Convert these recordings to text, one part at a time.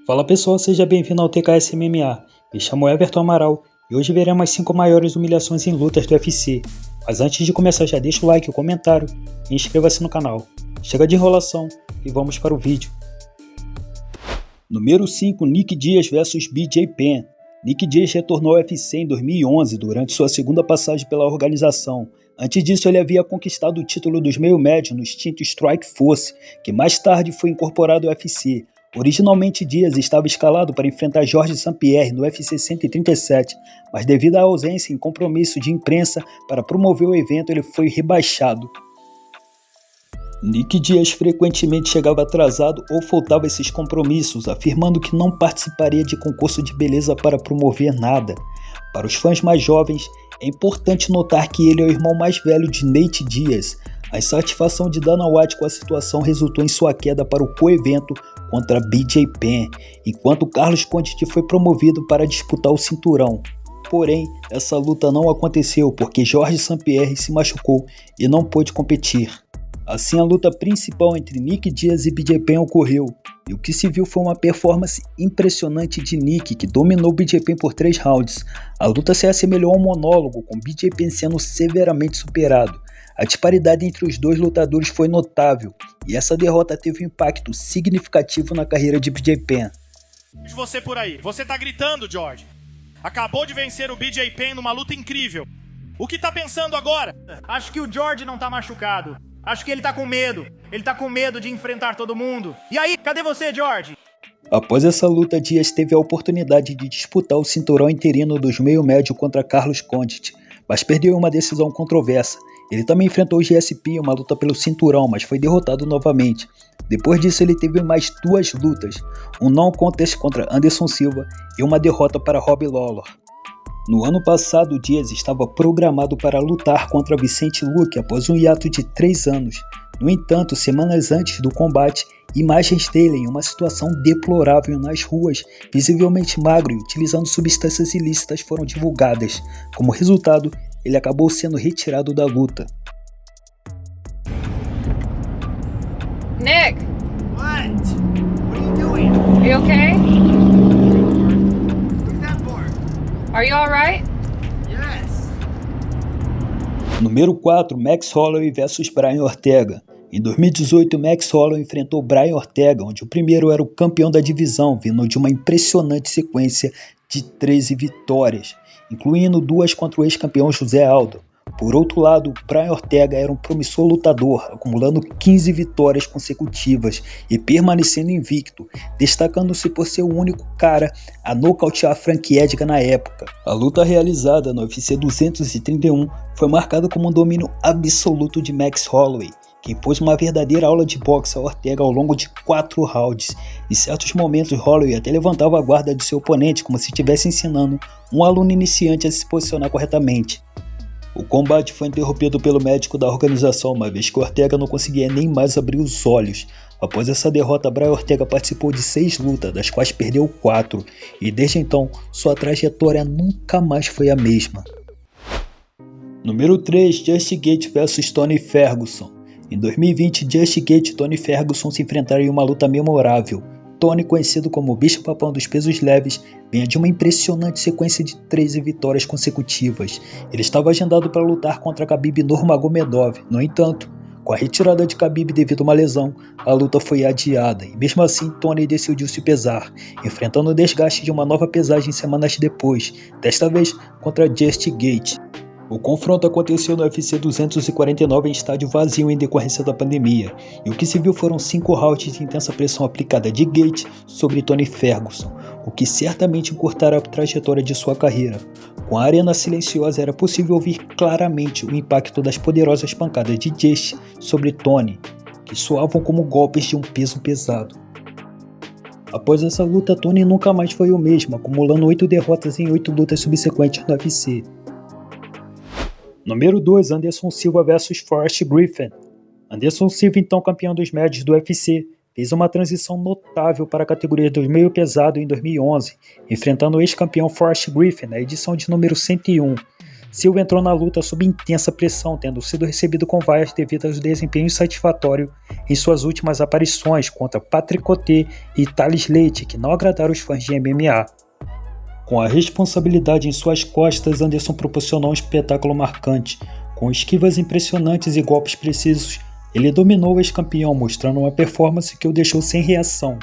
Fala pessoal, seja bem-vindo ao TKS MMA. Me chamo Everton Amaral e hoje veremos as 5 maiores humilhações em lutas do UFC. Mas antes de começar, já deixa o like, o comentário e inscreva-se no canal. Chega de enrolação e vamos para o vídeo. Número 5, Nick Diaz vs BJ Penn. Nick Diaz retornou ao UFC em 2011 durante sua segunda passagem pela organização. Antes disso, ele havia conquistado o título dos meio-médios no extinto Strikeforce, que mais tarde foi incorporado ao UFC. Originalmente, Diaz estava escalado para enfrentar Georges St-Pierre no UFC 137, mas devido à ausência em compromisso de imprensa para promover o evento, ele foi rebaixado. Nick Diaz frequentemente chegava atrasado ou faltava esses compromissos, afirmando que não participaria de concurso de beleza para promover nada. Para os fãs mais jovens, é importante notar que ele é o irmão mais velho de Nate Diaz. A insatisfação de Dana White com a situação resultou em sua queda para o co-evento contra BJ Penn, enquanto Carlos Condit foi promovido para disputar o cinturão. Porém, essa luta não aconteceu porque Georges St-Pierre se machucou e não pôde competir. Assim, a luta principal entre Nick Diaz e BJ Penn ocorreu, e o que se viu foi uma performance impressionante de Nick, que dominou BJ Penn por 3 rounds. A luta se assemelhou a um monólogo, com BJ Penn sendo severamente superado. A disparidade entre os dois lutadores foi notável, e essa derrota teve um impacto significativo na carreira de BJ Penn. Você por aí, você tá gritando, George. Acabou de vencer o BJ Penn numa luta incrível. O que tá pensando agora? Acho que o George não tá machucado. Acho que ele tá com medo. Ele tá com medo de enfrentar todo mundo. E aí, cadê você, George? Após essa luta, Diaz teve a oportunidade de disputar o cinturão interino dos meio-médio contra Carlos Condit, mas perdeu em uma decisão controversa. Ele também enfrentou o GSP em uma luta pelo cinturão, mas foi derrotado novamente. Depois disso, ele teve mais 2 lutas, um no contest contra Anderson Silva e uma derrota para Robbie Lawler. No ano passado, Diaz estava programado para lutar contra Vicente Luque após um hiato de 3 anos. No entanto, semanas antes do combate, imagens dele em uma situação deplorável nas ruas, visivelmente magro e utilizando substâncias ilícitas foram divulgadas. Como resultado, ele acabou sendo retirado da luta. Nick, What? What are you doing? are you okay? Who's that for? Are you alright? Yes. Número 4, Max Holloway vs Brian Ortega. Em 2018, Max Holloway enfrentou Brian Ortega, onde o primeiro era o campeão da divisão, vindo de uma impressionante sequência de 13 vitórias, incluindo 2 contra o ex-campeão José Aldo. Por outro lado, Brian Ortega era um promissor lutador, acumulando 15 vitórias consecutivas e permanecendo invicto, destacando-se por ser o único cara a nocautear Frank Edgar na época. A luta realizada no UFC 231 foi marcada como um domínio absoluto de Max Holloway, que impôs uma verdadeira aula de boxe a Ortega ao longo de 4 rounds. Em certos momentos, Holloway até levantava a guarda de seu oponente como se estivesse ensinando um aluno iniciante a se posicionar corretamente. O combate foi interrompido pelo médico da organização, uma vez que Ortega não conseguia nem mais abrir os olhos. Após essa derrota, Brian Ortega participou de 6 lutas, das quais perdeu 4, e desde então, sua trajetória nunca mais foi a mesma. Número 3, Justin Gaethje vs Tony Ferguson. Em 2020, Justin Gaethje e Tony Ferguson se enfrentaram em uma luta memorável. Tony, conhecido como o bicho-papão dos pesos leves, vinha de uma impressionante sequência de 13 vitórias consecutivas. Ele estava agendado para lutar contra Khabib Nurmagomedov. No entanto, com a retirada de Khabib devido a uma lesão, a luta foi adiada, e mesmo assim Tony decidiu se pesar, enfrentando o desgaste de uma nova pesagem semanas depois, desta vez contra Justin Gaethje. O confronto aconteceu no UFC 249 em estádio vazio em decorrência da pandemia, e o que se viu foram 5 rounds de intensa pressão aplicada de Gaethje sobre Tony Ferguson, o que certamente encurtará a trajetória de sua carreira. Com a arena silenciosa era possível ouvir claramente o impacto das poderosas pancadas de Gaethje sobre Tony, que soavam como golpes de um peso pesado. Após essa luta, Tony nunca mais foi o mesmo, acumulando 8 derrotas em 8 lutas subsequentes no UFC. Número 2, Anderson Silva vs Forrest Griffin. Anderson Silva, então campeão dos médios do UFC, fez uma transição notável para a categoria dos meio pesado em 2011, enfrentando o ex-campeão Forrest Griffin na edição de número 101. Silva entrou na luta sob intensa pressão, tendo sido recebido com vaias devido ao desempenho insatisfatório em suas últimas aparições contra Patrick Coté e Thales Leite, que não agradaram os fãs de MMA. Com a responsabilidade em suas costas, Anderson proporcionou um espetáculo marcante. Com esquivas impressionantes e golpes precisos, ele dominou o ex-campeão, mostrando uma performance que o deixou sem reação.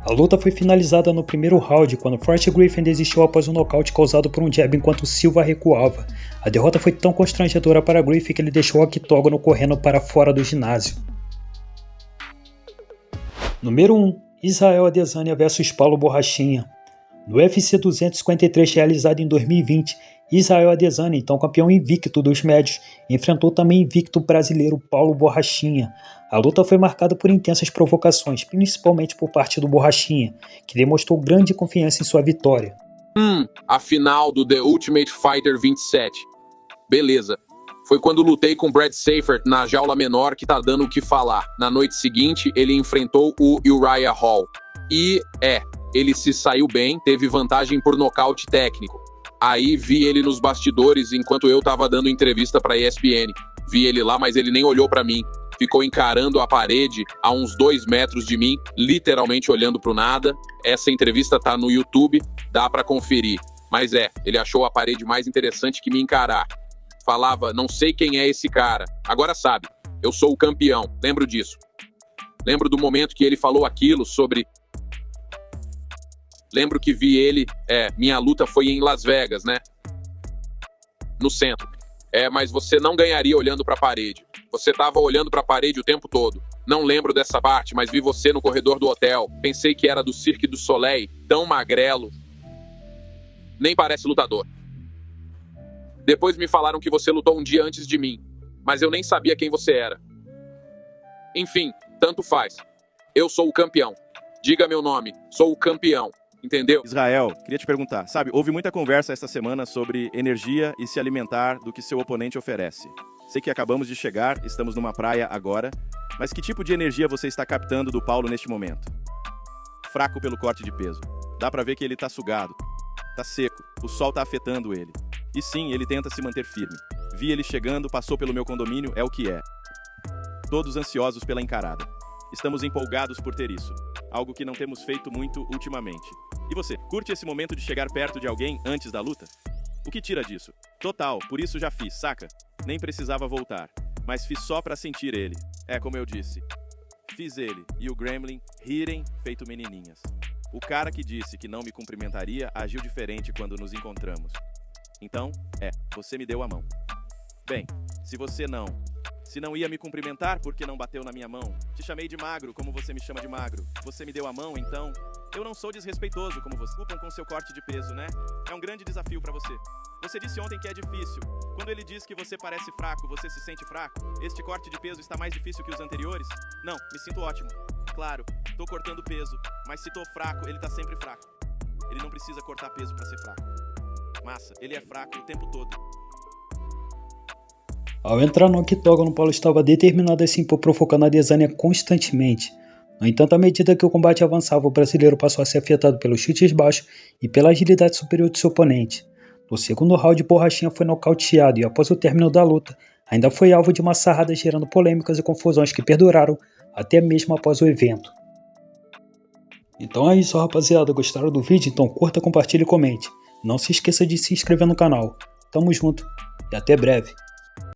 A luta foi finalizada no primeiro round, quando Forrest Griffin desistiu após um nocaute causado por um jab enquanto Silva recuava. A derrota foi tão constrangedora para Griffin que ele deixou o octógono correndo para fora do ginásio. Número 1. Israel Adesanya vs Paulo Borrachinha. No UFC 253 realizado em 2020, Israel Adesanya, então campeão invicto dos médios, enfrentou também invicto brasileiro Paulo Borrachinha. A luta foi marcada por intensas provocações, principalmente por parte do Borrachinha, que demonstrou grande confiança em sua vitória. A final do The Ultimate Fighter 27. Beleza. Foi quando lutei com Brad Seifert na jaula menor que tá dando o que falar. Na noite seguinte, ele enfrentou o Uriah Hall. E, ele se saiu bem, teve vantagem por nocaute técnico. Aí vi ele nos bastidores enquanto eu tava dando entrevista pra ESPN. Vi ele lá, mas ele nem olhou pra mim. Ficou encarando a parede a uns 2 metros de mim, literalmente olhando pro nada. Essa entrevista tá no YouTube, dá pra conferir. Mas ele achou a parede mais interessante que me encarar. Falava, não sei quem é esse cara. Agora sabe, eu sou o campeão, lembro disso. Lembro do momento que ele falou aquilo sobre... Lembro que vi ele, minha luta foi em Las Vegas, né? No centro. Mas você não ganharia olhando pra parede. Você tava olhando pra parede o tempo todo. Não lembro dessa parte, mas vi você no corredor do hotel. Pensei que era do Cirque du Soleil, tão magrelo. Nem parece lutador. Depois me falaram que você lutou um dia antes de mim, mas eu nem sabia quem você era. Enfim, tanto faz. Eu sou o campeão. Diga meu nome, sou o campeão. Entendeu? Israel, queria te perguntar, houve muita conversa esta semana sobre energia e se alimentar do que seu oponente oferece. Sei que acabamos de chegar, estamos numa praia agora, mas que tipo de energia você está captando do Paulo neste momento? Fraco pelo corte de peso. Dá pra ver que ele tá sugado, tá seco, o sol tá afetando ele. E sim, ele tenta se manter firme. Vi ele chegando, passou pelo meu condomínio, é o que é. Todos ansiosos pela encarada. Estamos empolgados por ter isso. Algo que não temos feito muito ultimamente. E você, curte esse momento de chegar perto de alguém antes da luta? O que tira disso? Total, por isso já fiz, saca? Nem precisava voltar, mas fiz só pra sentir ele. Como eu disse. Fiz ele e o Gremlin rirem feito menininhas. O cara que disse que não me cumprimentaria agiu diferente quando nos encontramos. Então, você me deu a mão. Bem, se não ia me cumprimentar, por que não bateu na minha mão? Te chamei de magro, como você me chama de magro. Você me deu a mão, então... Eu não sou desrespeitoso, como você. Culpam com seu corte de peso, né? É um grande desafio pra você. Você disse ontem que é difícil. Quando ele diz que você parece fraco, você se sente fraco? Este corte de peso está mais difícil que os anteriores? Não, me sinto ótimo. Claro, tô cortando peso, mas se tô fraco, ele tá sempre fraco. Ele não precisa cortar peso pra ser fraco. Massa, ele é fraco o tempo todo. Ao entrar no octógono, Paulo estava determinado a se impor, provocando a Adesanya constantemente. No entanto, à medida que o combate avançava, o brasileiro passou a ser afetado pelos chutes baixos e pela agilidade superior de seu oponente. No segundo round, Borrachinha foi nocauteado e, após o término da luta, ainda foi alvo de uma sarrada, gerando polêmicas e confusões que perduraram até mesmo após o evento. Então é isso, rapaziada. Gostaram do vídeo? Então curta, compartilhe e comente. Não se esqueça de se inscrever no canal. Tamo junto e até breve.